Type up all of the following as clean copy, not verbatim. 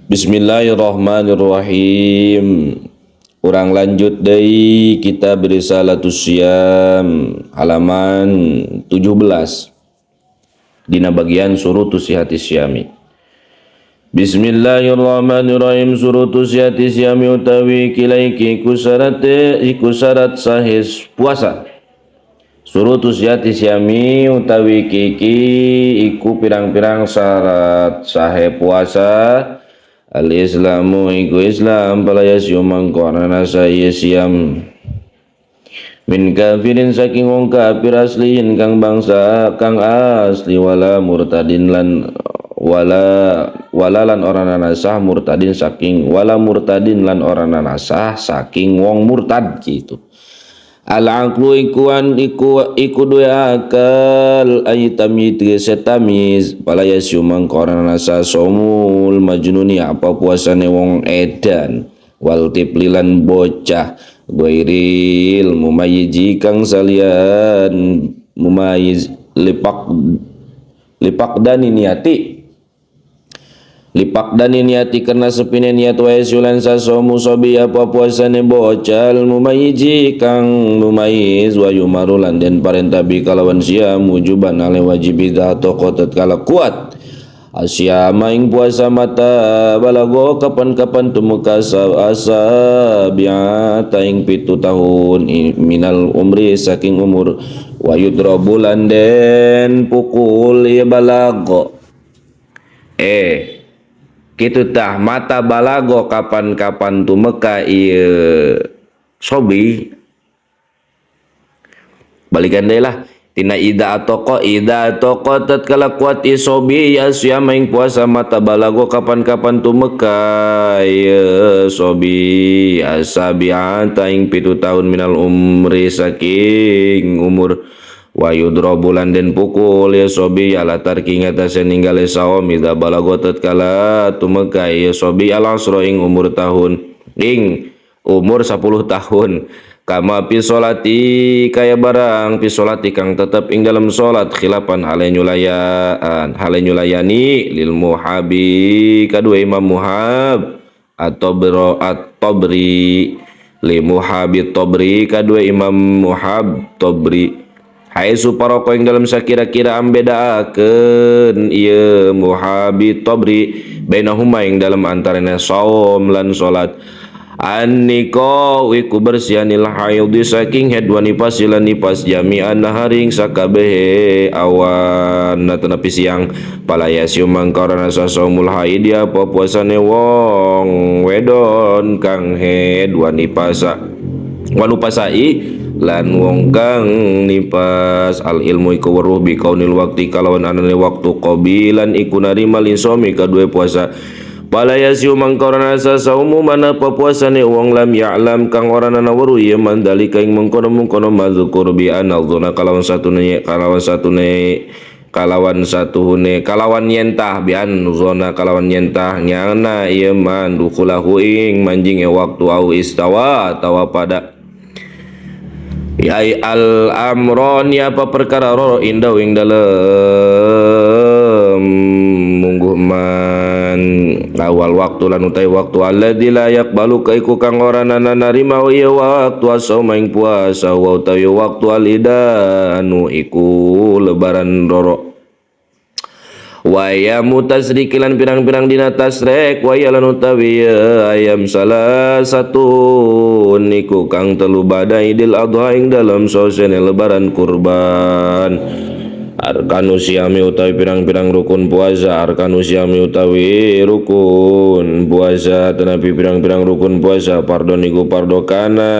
Bismillahirrahmanirrahim. Urang lanjut dari kitab Risalatus Syam halaman 17 dina bagian surutus sihati syami. Bismillahirrahmanirrahim. Surutus sihati syami utawi kilaiki iku syarat sahih puasa. Surutus sihati syami utawi kiki iku pirang-pirang syarat sahih puasa. Al-Islamu iku Islam palaya siumang korana saya siam min kafirin saking wong kafir asliin kang bangsa kang asli wala murtadin lan lan orang nasah murtadin saking wala murtadin lan orang nasah saking wong murtad gitu. Al-aqlu iku dua akal ay tamyiz setamiz palaya siumang korana nasa somul majnuni apa puasane wong edan wal tiplilan bocah ghairil mumayyizi kang salian mumayyiz lipak dani niati karena sepine niat wa yulan sasomu sobi apa puasane bocal mumayyizi kang mumayyiz wa yumarulan den parintabi kalawan sia mujuban ale wajib ida toko tatkala kuat asyama ing puasa mata balago kapan-kapan tumuka asa biata ing 7 tahun minal umri saking umur wa yudrabulan den pukul ya balago kitu tah mata balago kapan-kapan tumeka ieu sobi balikan deui lah tina ida atoko tatkala kuat isobi ya siama ing puasa mata balago kapan-kapan tumeka ieu sobi asabiata ing 7 tahun minal umri saking umur wa yudrobulan den pukul ya sobi ala tarki ngatase ninggale saom ida balago tatkala tumeka ya sobi alasro ing umur 10 tahun kama pi solati kaya barang pi solati kang tetep ing dalam solat khilafan hale nyulayani lil muhabi kadua imam muhab at-tobri li muhabi tobri kadua imam muhab tobri hai suparoko yang dalam sakira-kira ambedaakeun ieu muhabi tobri bainahuma yang dalam antaranya saum lan salat anniko wiku bersihanil haidhi saking head wa nifas lan nifas jami'an naharing sakabehe awan tenepi siang palaya siumang karana sasaumul haidi apa puasane wong wedon kang head wa nifasa wanupasai lan wong kang nipas al ilmu iku weruh bi kaunil waktu kalawan anane waktu qabilan iku narima linsomi kadue puasa palaya siumang karana sasaumu mana puasane wong lam ya'lam kang ora nana weruh ye mandalika ing mengkono-mengkono mazkur bi anadzuna kalawan yentah bian zona kalawan yentah nyana ieu man dukulahu ing manjing waktu au istawa tawa pada ya al amron ya apa perkara roro indah ing dalem mungguh man awal waktu lan utai waktu alladzi la yaqbalu kaiku kang ora narima ya waktu asauma ing puasa wa utawi waktu alidanu iku lebaran roro waya mutasrikilan pirang-pirang dina tasrek waya lan utawi ayam salah satu niku kang telu badai idil adha ing dalam sosene lebaran kurban arkanu siami utawi pirang-pirang rukun puasa arkanu siami utawi rukun puasa tenapi pirang-pirang rukun puasa pardon niku pardo kana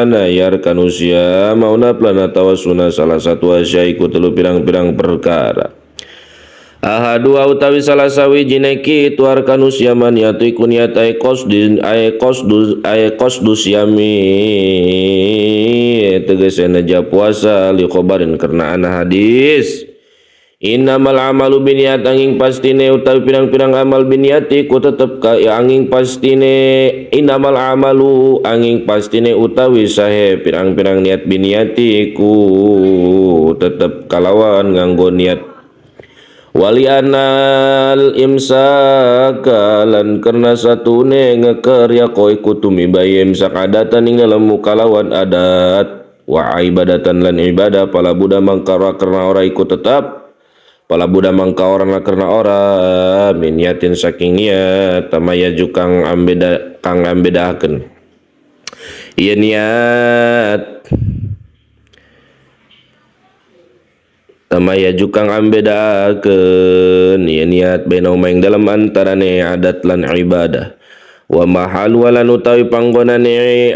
ana yarkanu siam mauna plana tawasuna salah satu asyaiku telu pirang-pirang perkara ahadu utawi salah sawijine kitu arkanu siaman yatu iku niat ay qasdu siami tegasena ja puasa li khobarin karena ana hadis innamal amalu biniat angin pastine utawi pirang-pirang amal biniati ku tetep ka angin pastine innamal amalu angin pastine utawi sahe pirang-pirang niat biniati ku tetep kalawan nganggo niat wali anal imsaka lan karena satune ngekerya koi kutumi bayi imsak adatan ing dalam mukalawan adat wa ibadatan lan ibadah pala budak mangkara karena ora ikut tetap pala budak mangka orang karena ora min niatin saking niat tamaya jukang ambedakeun ieu niat tamaya jukang ambedakeun ieu niat baina umaing dalam antarane adat lan ibadah wa mahal walan utawi panggonane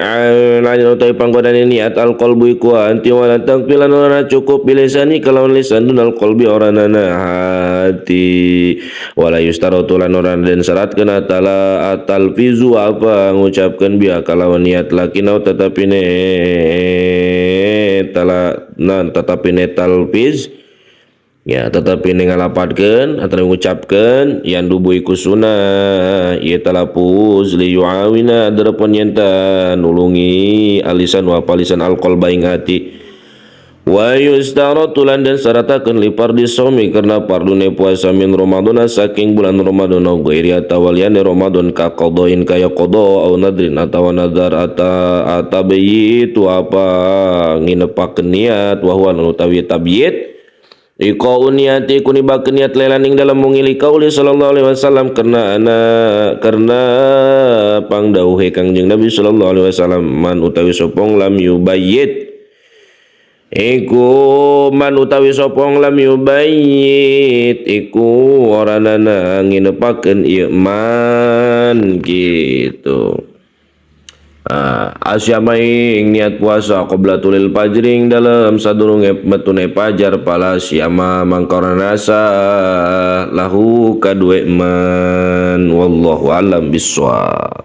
niat al qalbu iku anti wala taqbilan ora cukup bilisani kalawan lisan dunal qalbi oranana hati wala yustaratu lan ora den syaratkeun atala atalfizu apa ngucapkeun biha kalawan niat lakinau tetapine talfiz ya tetapi ngalapadkeun atau mengucapkan yang dubu iku sunah ieu talapuz li yuawina adrapun yenta nulungi alisan wa palisan alqalba ing hati wa yustaratu lan dan syaratakeun li fardhi shaumi karena fardune puasa min Ramadan saking bulan Ramadan au ghairi atawaliane Ramadan ka qadain kaya qada au nadrin atawa nadar atabayitu apa nginepakeun niat wa huwa utawi tabyid Iko uniati kunibakeun niat lelaning dalam mungili kauli sallallahu alaihi wasallam karena pangdauhe Kangjeng Nabi sallallahu alaihi wasallam man utawi sopong lam yubayyit iku man utawi sopong lam yubayyit iku oranana nginepakeun ieu man gitu. Asyamaing niat puasa qoblatulil fajring dalam sadurunge metune pajar pala syama mangkara nasa lahu kadue man wallahu alam bissawab.